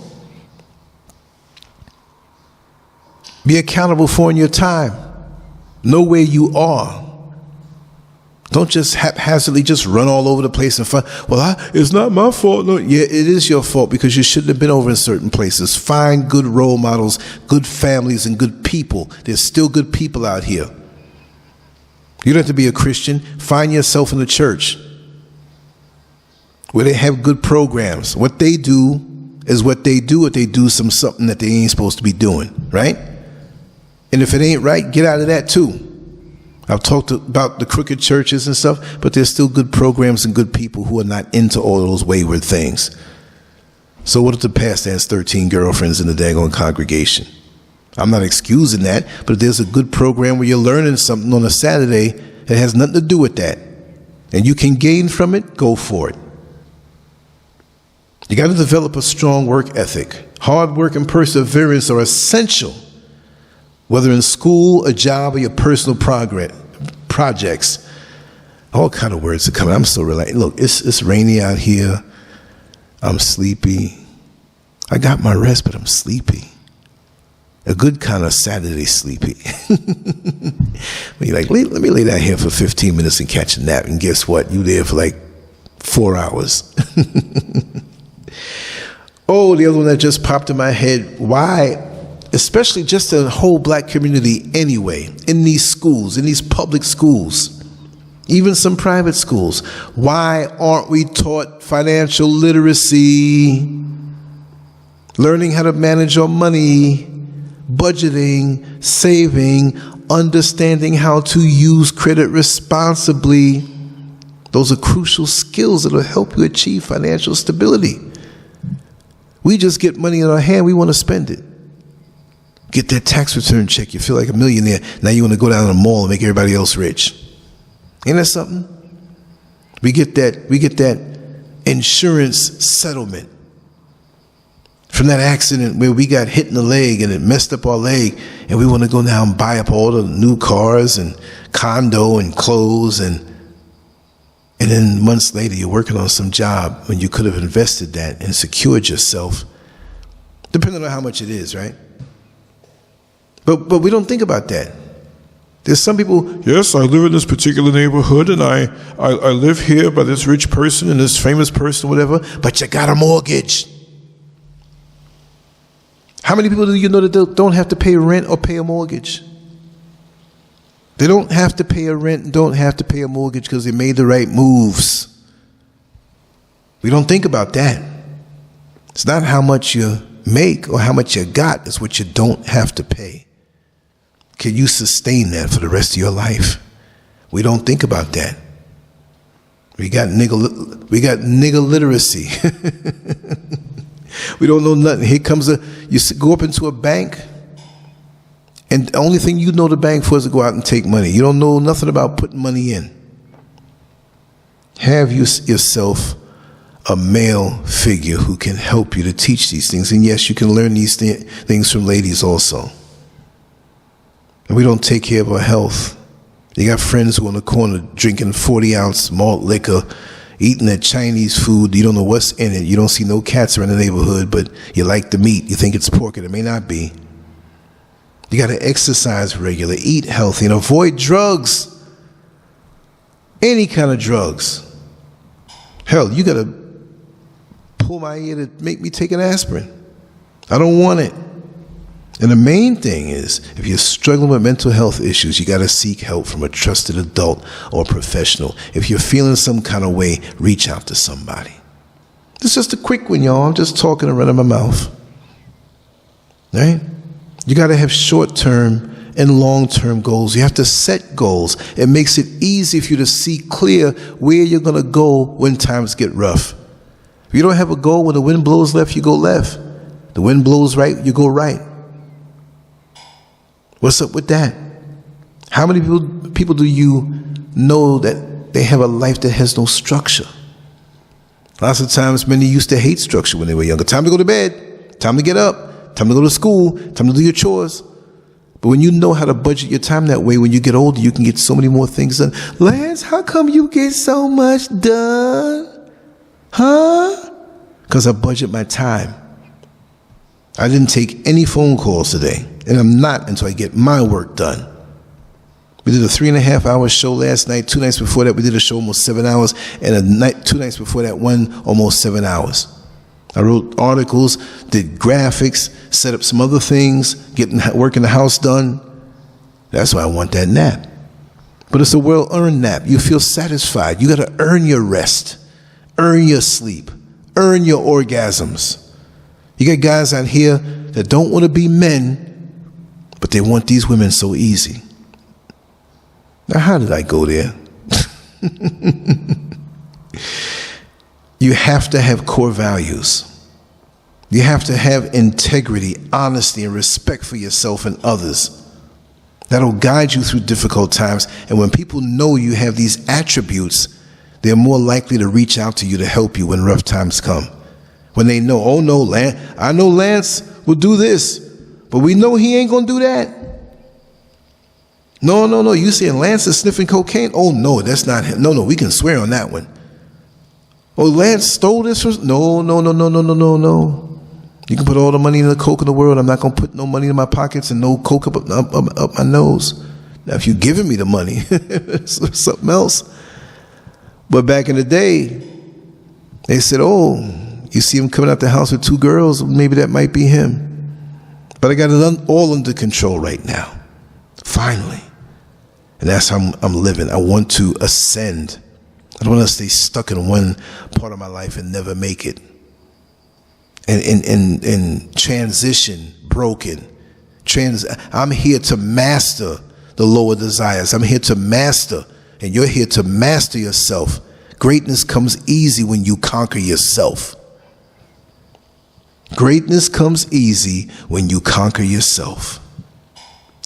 Be accountable for in your time. Know where you are. Don't just haphazardly just run all over the place and find, it's not my fault. No, yeah, it is your fault because you shouldn't have been over in certain places. Find good role models, good families, and good people. There's still good people out here. You don't have to be a Christian. Find yourself in the church where they have good programs. What they do is what they do if they do something that they ain't supposed to be doing, right? And if it ain't right, get out of that too. I've talked about the crooked churches and stuff, but there's still good programs and good people who are not into all those wayward things. So what if the pastor has 13 girlfriends in the daggone congregation? I'm not excusing that, but if there's a good program where you're learning something on a Saturday that has nothing to do with that, and you can gain from it, go for it. You got to develop a strong work ethic. Hard work and perseverance are essential, whether in school, a job, or your personal projects. All kind of words are coming. I'm so relaxed. Look, it's rainy out here. I'm sleepy. I got my rest, but I'm sleepy. A good kind of Saturday sleepy. You're like, let me lay down here for 15 minutes and catch a nap. And guess what? You there for like 4 hours. Oh, the other one that just popped in my head. Why? Especially just the whole black community anyway, in these schools, in these public schools, even some private schools. Why aren't we taught financial literacy, learning how to manage our money, budgeting, saving, understanding how to use credit responsibly? Those are crucial skills that will help you achieve financial stability. We just get money in our hand, we want to spend it. Get that tax return check, you feel like a millionaire. Now you want to go down to the mall and make everybody else rich. Ain't that something? We get that insurance settlement from that accident where we got hit in the leg and it messed up our leg, and we want to go now and buy up all the new cars and condo and clothes, and then months later you're working on some job when you could have invested that and secured yourself, depending on how much it is, right? But we don't think about that. There's some people, yes, I live in this particular neighborhood and I live here by this rich person and this famous person, whatever, but you got a mortgage. How many people do you know that don't have to pay rent or pay a mortgage? They don't have to pay a rent and don't have to pay a mortgage because they made the right moves. We don't think about that. It's not how much you make or how much you got, it's what you don't have to pay. Can you sustain that for the rest of your life? We don't think about that. We got nigger literacy. We don't know nothing. Here comes you go up into a bank, and the only thing you know the bank for is to go out and take money. You don't know nothing about putting money in. Have yourself a male figure who can help you to teach these things. And yes, you can learn these things from ladies also. And we don't take care of our health. You got friends who are on the corner drinking 40-ounce malt liquor, eating that Chinese food. You don't know what's in it. You don't see no cats around the neighborhood, but you like the meat. You think it's pork, and it may not be. You got to exercise regularly, eat healthy, and avoid drugs. Any kind of drugs. Hell, you got to pull my ear to make me take an aspirin. I don't want it. And the main thing is, if you're struggling with mental health issues, you got to seek help from a trusted adult or professional. If you're feeling some kind of way, reach out to somebody. This is just a quick one, y'all. I'm just talking around my mouth. Right? You got to have short-term and long-term goals. You have to set goals. It makes it easy for you to see clear where you're going to go when times get rough. If you don't have a goal, when the wind blows left, you go left. The wind blows right, you go right. What's up with that? How many people do you know that they have a life that has no structure? Lots of times, many used to hate structure when they were younger. Time to go to bed, time to get up, time to go to school, time to do your chores. But when you know how to budget your time that way, when you get older, you can get so many more things done. Lance, how come you get so much done? Huh? Because I budget my time. I didn't take any phone calls today, and I'm not until I get my work done. We did a 3.5-hour show last night. 2 nights before that, we did a show almost 7 hours, and 2 nights before that, one almost 7 hours. I wrote articles, did graphics, set up some other things, working the house done. That's why I want that nap. But it's a well-earned nap. You feel satisfied. You got to earn your rest, earn your sleep, earn your orgasms. You got guys out here that don't want to be men, but they want these women so easy. Now, how did I go there? You have to have core values. You have to have integrity, honesty, and respect for yourself and others. That'll guide you through difficult times. And when people know you have these attributes, they're more likely to reach out to you to help you when rough times come. When they know, oh no, I know Lance will do this, but we know he ain't going to do that. No. You saying Lance is sniffing cocaine? Oh no, that's not him. No, we can swear on that one. Oh, Lance stole this from... No. You can put all the money in the coke in the world. I'm not going to put no money in my pockets and no coke up my nose. Now, if you're giving me the money, it's something else. But back in the day, they said, oh, you see him coming out the house with 2 girls, maybe that might be him. But I got it all under control right now. Finally. And that's how I'm living. I want to ascend. I don't want to stay stuck in one part of my life and never make it. And transition, broken. I'm here to master the lower desires. I'm here to master, and you're here to master yourself. Greatness comes easy when you conquer yourself. Greatness comes easy when you conquer yourself.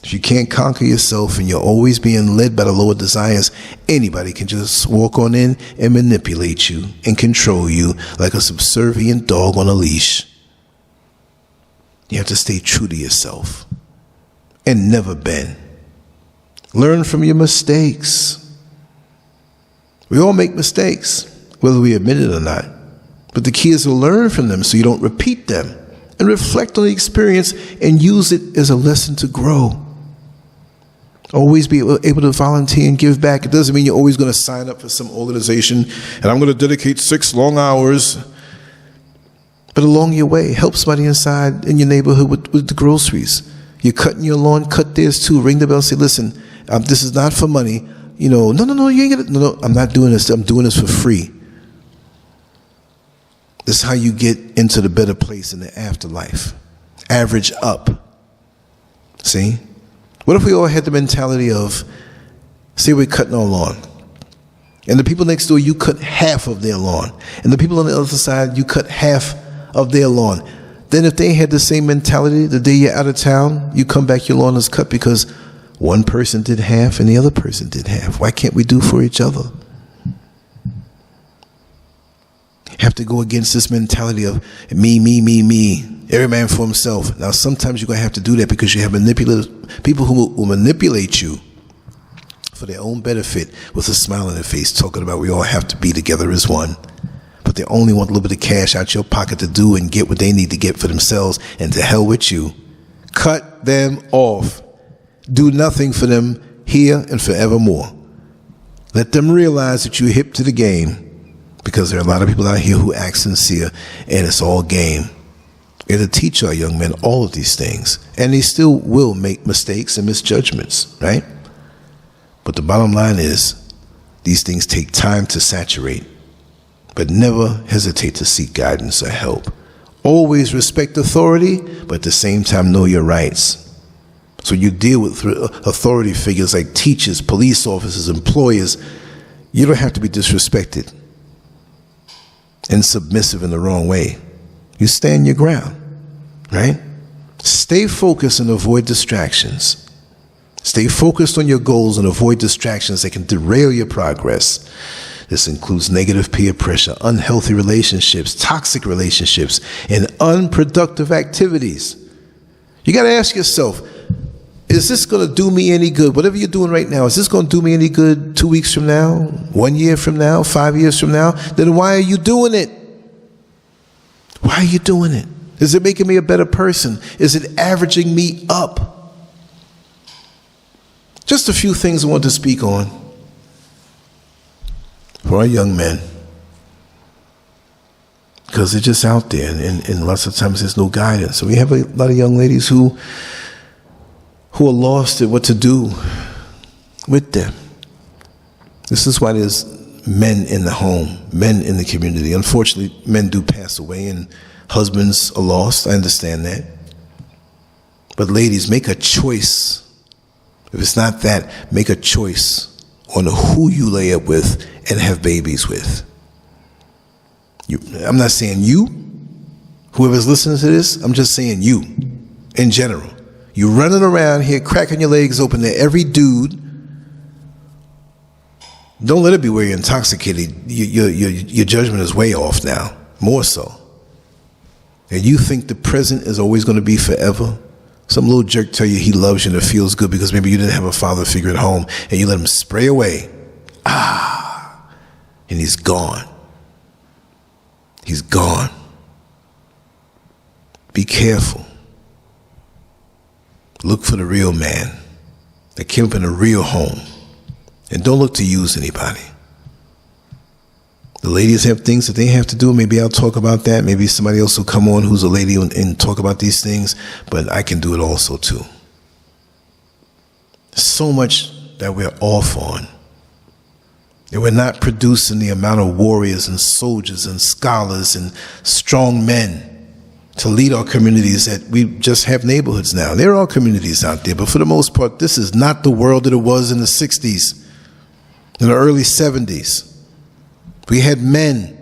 If you can't conquer yourself and you're always being led by the lower desires, anybody can just walk on in and manipulate you and control you like a subservient dog on a leash. You have to stay true to yourself and never bend. Learn from your mistakes. We all make mistakes, whether we admit it or not. But the key is to learn from them so you don't repeat them, and reflect on the experience and use it as a lesson to grow. Always be able to volunteer and give back. It doesn't mean you're always going to sign up for some organization and I'm going to dedicate 6 long hours. But along your way, help somebody inside in your neighborhood with the groceries. You're cutting your lawn, cut theirs too. Ring the bell and say, listen, this is not for money. You know, no, you ain't gonna, no, I'm not doing this. I'm doing this for free. This is how you get into the better place in the afterlife. Average up. See? What if we all had the mentality of, say we're cutting our lawn, and the people next door, you cut half of their lawn, and the people on the other side, you cut half of their lawn. Then if they had the same mentality, the day you're out of town, you come back, your lawn is cut because one person did half and the other person did half. Why can't we do for each other? Have to go against this mentality of me, every man for himself. Now, sometimes you're going to have to do that because you have people who will manipulate you for their own benefit with a smile on their face, talking about we all have to be together as one. But they only want a little bit of cash out your pocket to do and get what they need to get for themselves, and to hell with you. Cut them off. Do nothing for them here and forevermore. Let them realize that you're hip to the game, because there are a lot of people out here who act sincere, and it's all game. It'll teach our young men all of these things, and they still will make mistakes and misjudgments, right? But the bottom line is, these things take time to saturate, but never hesitate to seek guidance or help. Always respect authority, but at the same time know your rights. So you deal with authority figures like teachers, police officers, employers. You don't have to be disrespected and submissive in the wrong way. You stand your ground, right? Stay focused and avoid distractions. Stay focused on your goals and avoid distractions that can derail your progress. This includes negative peer pressure, unhealthy relationships, toxic relationships, and unproductive activities. You got to ask yourself, is this going to do me any good? Whatever you're doing right now, is this going to do me any good 2 weeks from now, 1 year from now, 5 years from now? Then why are you doing it? Why are you doing it? Is it making me a better person? Is it averaging me up? Just a few things I want to speak on for our young men, because they're just out there, and lots of times there's no guidance. So we have a lot of young ladies who are lost at what to do with them. This is why there's men in the home, men in the community. Unfortunately, men do pass away and husbands are lost. I understand that. But ladies, make a choice. If it's not that, make a choice on who you lay up with and have babies with. I'm not saying you, whoever's listening to this, I'm just saying you in general. You're running around here, cracking your legs open to every dude. Don't let it be where you're intoxicated. Your judgment is way off now, more so. And you think the present is always going to be forever? Some little jerk tell you he loves you and it feels good because maybe you didn't have a father figure at home, and you let him spray away. And he's gone. He's gone. Be careful. Look for the real man that came up in a real home. And don't look to use anybody. The ladies have things that they have to do. Maybe I'll talk about that. Maybe somebody else will come on who's a lady and talk about these things. But I can do it also too. So much that we're off on. And we're not producing the amount of warriors and soldiers and scholars and strong men to lead our communities that we just have neighborhoods now. There are communities out there, but for the most part, this is not the world that it was in the 60s, in the early 70s. We had men.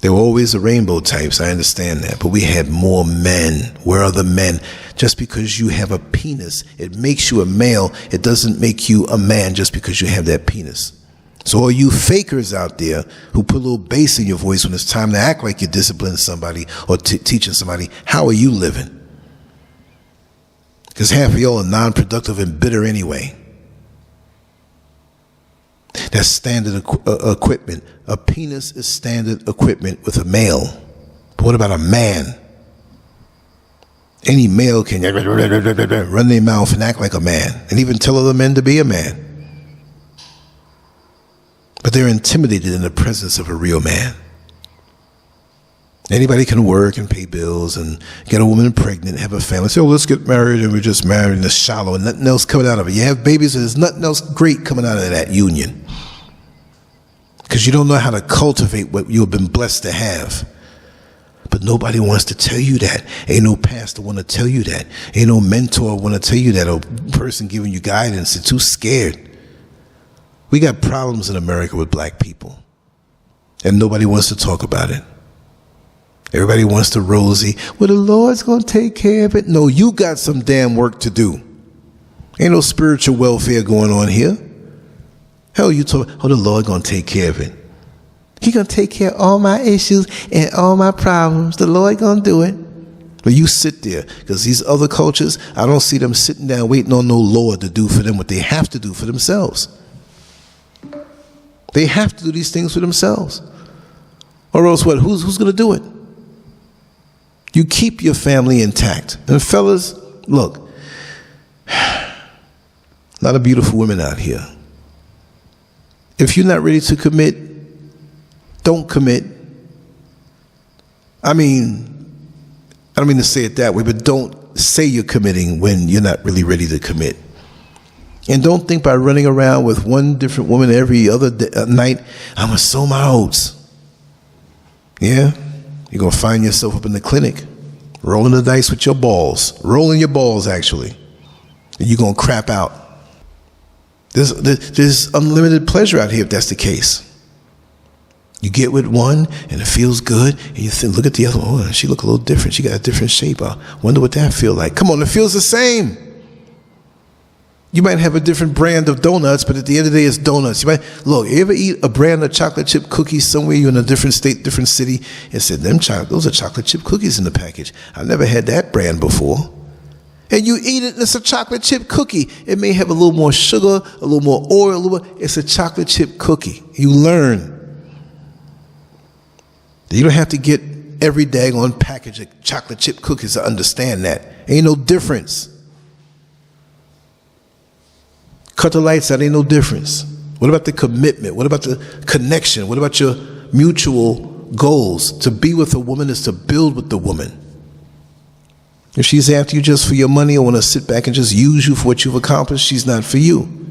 There were always the rainbow types, I understand that, but we had more men. Where are the men? Just because you have a penis, it makes you a male. It doesn't make you a man just because you have that penis. So all you fakers out there who put a little bass in your voice when it's time to act like you're disciplining somebody or teaching somebody, how are you living? Because half of y'all are non-productive and bitter anyway. That's standard equipment. A penis is standard equipment with a male. But what about a man? Any male can run their mouth and act like a man and even tell other men to be a man. But they're intimidated in the presence of a real man. Anybody can work and pay bills and get a woman pregnant, have a family. Say, oh, let's get married, and we're just married and it's shallow and nothing else coming out of it. You have babies and there's nothing else great coming out of that union. Because you don't know how to cultivate what you've been blessed to have. But nobody wants to tell you that. Ain't no pastor want to tell you that. Ain't no mentor want to tell you that, or person giving you guidance. They're too scared. We got problems in America with black people, and nobody wants to talk about it. Everybody wants to rosy, well, the Lord's going to take care of it. No, you got some damn work to do. Ain't no spiritual welfare going on here. Hell, you talk, oh, the Lord going to take care of it. He going to take care of all my issues and all my problems. The Lord going to do it. But you sit there, because these other cultures, I don't see them sitting down waiting on no Lord to do for them what they have to do for themselves. They have to do these things for themselves. Or else what? Who's going to do it? You keep your family intact. And fellas, look, a lot of beautiful women out here. If you're not ready to commit, don't commit. I don't mean to say it that way, but don't say you're committing when you're not really ready to commit. And don't think by running around with one different woman every other night, I'm going to sow my oats. Yeah? You're going to find yourself up in the clinic, rolling the dice with your balls. Rolling your balls, actually. And you're going to crap out. There's unlimited pleasure out here if that's the case. You get with one, and it feels good, and you think, look at the other one. Oh, she look a little different. She got a different shape. I wonder what that feel like. Come on, it feels the same. You might have a different brand of donuts, but at the end of the day, it's donuts. You ever eat a brand of chocolate chip cookies somewhere, you're in a different state, different city, and said, those are chocolate chip cookies in the package. I've never had that brand before. And you eat it, it's a chocolate chip cookie. It may have a little more sugar, a little more oil, it's a chocolate chip cookie. You learn. You don't have to get every daggone package of chocolate chip cookies to understand that. Ain't no difference. Cut the lights out, ain't no difference. What about the commitment? What about the connection? What about your mutual goals? To be with a woman is to build with the woman. If she's after you just for your money or want to sit back and just use you for what you've accomplished, she's not for you.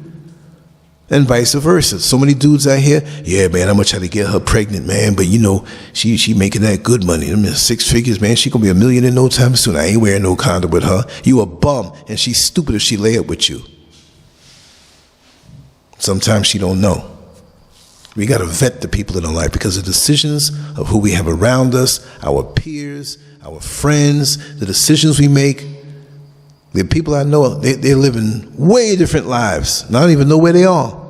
And vice versa. So many dudes out here, yeah, man, I'm going to try to get her pregnant, man, but you know, she making that good money. I mean, 6 figures, man. She going to be a million in no time soon. I ain't wearing no condom with her. You a bum, and she's stupid if she lay up with you. Sometimes she don't know. We got to vet the people in our life because the decisions of who we have around us, our peers, our friends, the decisions we make, the people I know, they're living way different lives. I don't even know where they are.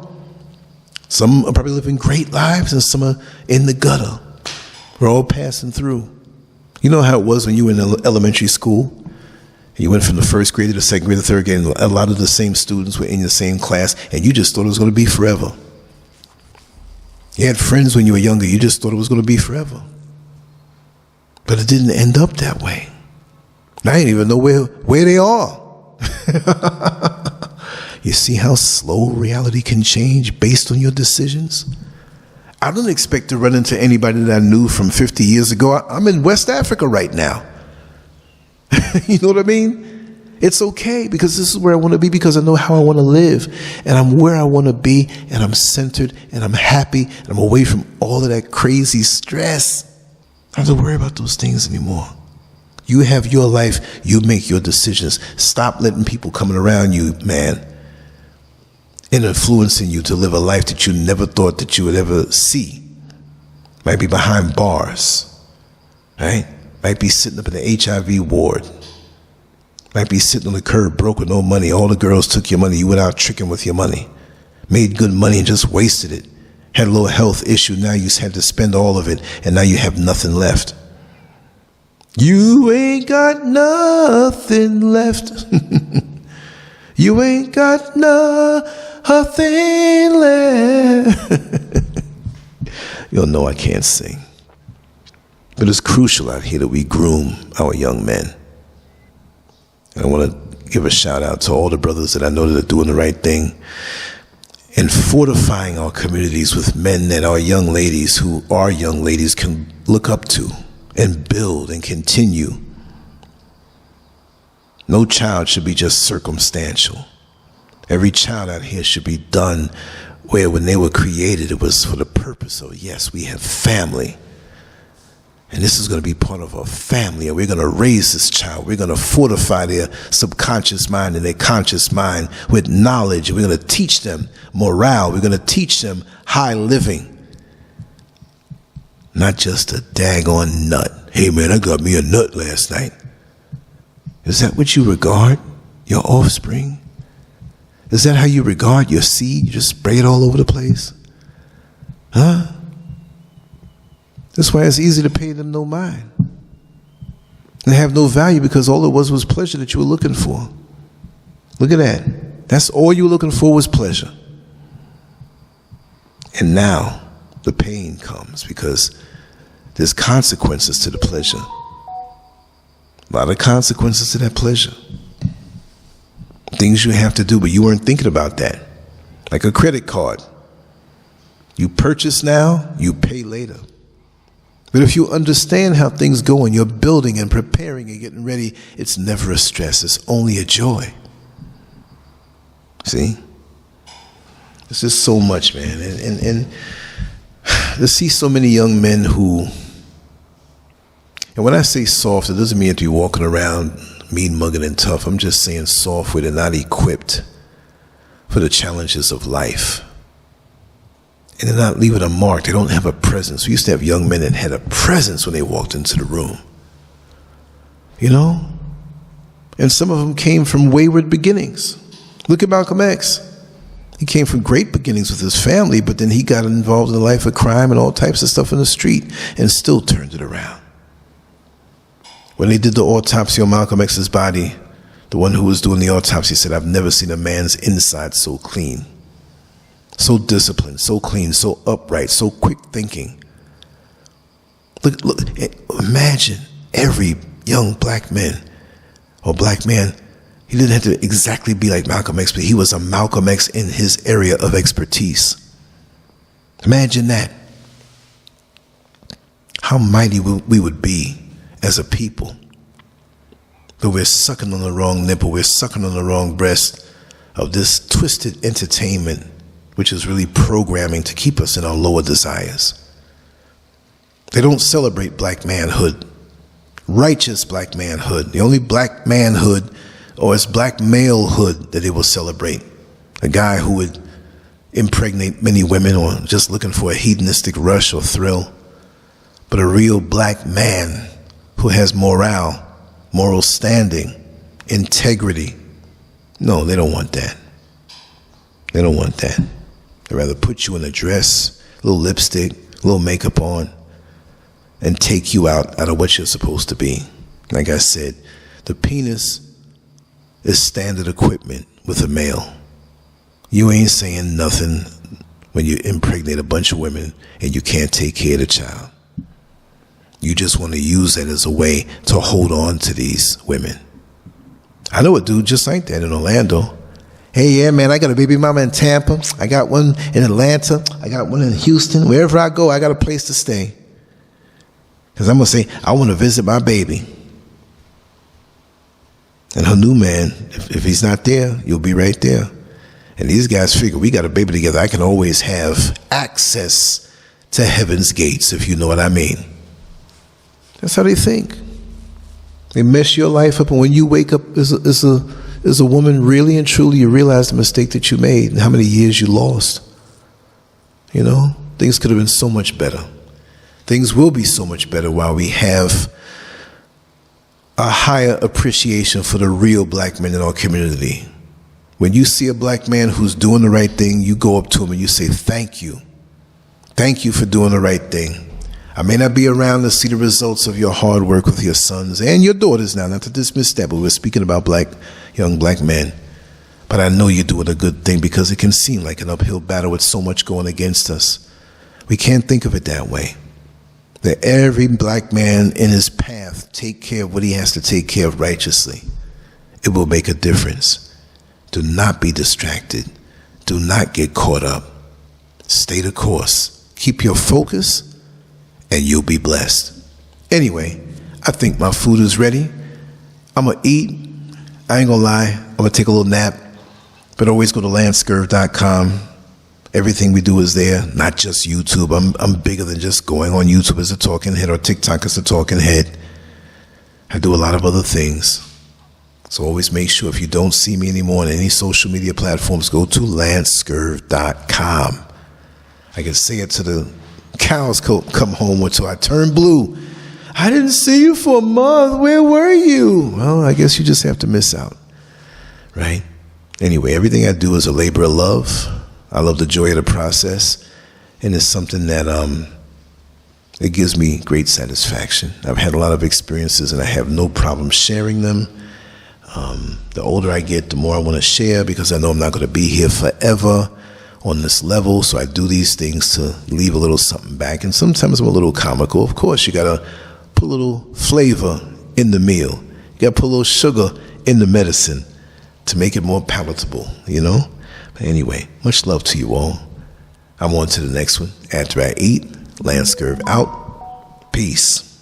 Some are probably living great lives and some are in the gutter. We're all passing through. You know how it was when you were in elementary school? You went from the first grade to the second grade to the third grade, and a lot of the same students were in the same class, and you just thought it was going to be forever. You had friends when you were younger, you just thought it was going to be forever. But it didn't end up that way. I didn't even know where they are. You see how slow reality can change based on your decisions? I don't expect to run into anybody that I knew from 50 years ago. I'm in West Africa right now. You know what I mean? It's okay because this is where I want to be because I know how I want to live. And I'm where I want to be and I'm centered and I'm happy and I'm away from all of that crazy stress. I don't have to worry about those things anymore. You have your life. You make your decisions. Stop letting people coming around you, man, and influencing you to live a life that you never thought that you would ever see. Might be behind bars, right? Might be sitting up in the HIV ward. Might be sitting on the curb broke with no money. All the girls took your money. You went out tricking with your money. Made good money and just wasted it. Had a little health issue. Now you had to spend all of it. And now you have nothing left. You ain't got nothing left. You ain't got nothing left. You'll know I can't sing. But it's crucial out here that we groom our young men. And I want to give a shout out to all the brothers that I know that are doing the right thing and fortifying our communities with men that our young ladies who our young ladies can look up to and build and continue. No child should be just circumstantial. Every child out here should be done where when they were created, it was for the purpose of, yes, we have family. And this is going to be part of our family, and we're going to raise this child. We're going to fortify their subconscious mind and their conscious mind with knowledge. We're going to teach them morale. We're going to teach them high living. Not just a daggone nut. Hey man, I got me a nut last night. Is that what you regard your offspring? Is that how you regard your seed? You just spray it all over the place? Huh? That's why it's easy to pay them no mind. They have no value because all it was pleasure that you were looking for. Look at that. That's all you were looking for was pleasure. And now the pain comes because there's consequences to the pleasure. A lot of consequences to that pleasure. Things you have to do, but you weren't thinking about that. Like a credit card. You purchase now, you pay later. But if you understand how things go and you're building and preparing and getting ready, it's never a stress. It's only a joy. See? This is so much, man. And to see so many young men who, and when I say soft, it doesn't mean that you're walking around mean, mugging, and tough. I'm just saying soft where they're not equipped for the challenges of life. And they're not leaving a mark. They don't have a presence. We used to have young men that had a presence when they walked into the room. You know? And some of them came from wayward beginnings. Look at Malcolm X. He came from great beginnings with his family, but then he got involved in the life of crime and all types of stuff in the street and still turned it around. When they did the autopsy on Malcolm X's body, the one who was doing the autopsy said, "I've never seen a man's inside so clean, so disciplined, so clean, so upright, so quick thinking." Look, imagine every young black man or black man. He didn't have to exactly be like Malcolm X, but he was a Malcolm X in his area of expertise. Imagine that. How mighty we would be as a people. But we're sucking on the wrong nipple, we're sucking on the wrong breast of this twisted entertainment, which is really programming to keep us in our lower desires. They don't celebrate black manhood, righteous black manhood. The only black manhood, or it's black malehood, that they will celebrate. A guy who would impregnate many women or just looking for a hedonistic rush or thrill. But a real black man who has morale, moral standing, integrity. No, they don't want that. They don't want that. They'd rather put you in a dress, a little lipstick, a little makeup on, and take you out of what you're supposed to be. Like I said, the penis is standard equipment with a male. You ain't saying nothing when you impregnate a bunch of women and you can't take care of the child. You just want to use that as a way to hold on to these women. I know a dude just like that in Orlando. "Hey, yeah, man, I got a baby mama in Tampa. I got one in Atlanta. I got one in Houston. Wherever I go, I got a place to stay. Because I'm going to say, I want to visit my baby." And her new man, if he's not there, you'll be right there. And these guys figure, we got a baby together. I can always have access to heaven's gates, if you know what I mean. That's how they think. They mess your life up, and when you wake up as a woman, really and truly, you realize the mistake that you made and how many years you lost. You know, things could have been so much better. Things will be so much better while we have a higher appreciation for the real black men in our community. When you see a black man who's doing the right thing, you go up to him and you say, "Thank you. Thank you for doing the right thing. I may not be around to see the results of your hard work with your sons and your daughters now, not to dismiss that, but we're speaking about young black men. But I know you're doing a good thing," because it can seem like an uphill battle with so much going against us. We can't think of it that way. That every black man in his path take care of what he has to take care of righteously. It will make a difference. Do not be distracted. Do not get caught up. Stay the course. Keep your focus, and you'll be blessed. Anyway, I think my food is ready. I'm going to eat. I ain't going to lie. I'm going to take a little nap. But always go to Lancescurv.com. Everything we do is there, not just YouTube. I'm bigger than just going on YouTube as a talking head or TikTok as a talking head. I do a lot of other things. So always make sure if you don't see me anymore on any social media platforms, go to Lancescurv.com. I can say it to the cows come home until I turn blue. "I didn't see you for a month. Where were you?" Well, I guess you just have to miss out, right? Anyway, everything I do is a labor of love. I love the joy of the process, and it's something that it gives me great satisfaction. I've had a lot of experiences, and I have no problem sharing them. The older I get, the more I want to share, because I know I'm not going to be here forever on this level, so I do these things to leave a little something back. And sometimes I'm a little comical. Of course, you got to put a little flavor in the meal. You got to put a little sugar in the medicine to make it more palatable, you know? But anyway, much love to you all. I'm on to the next one. After I eat, Lancescurv out. Peace.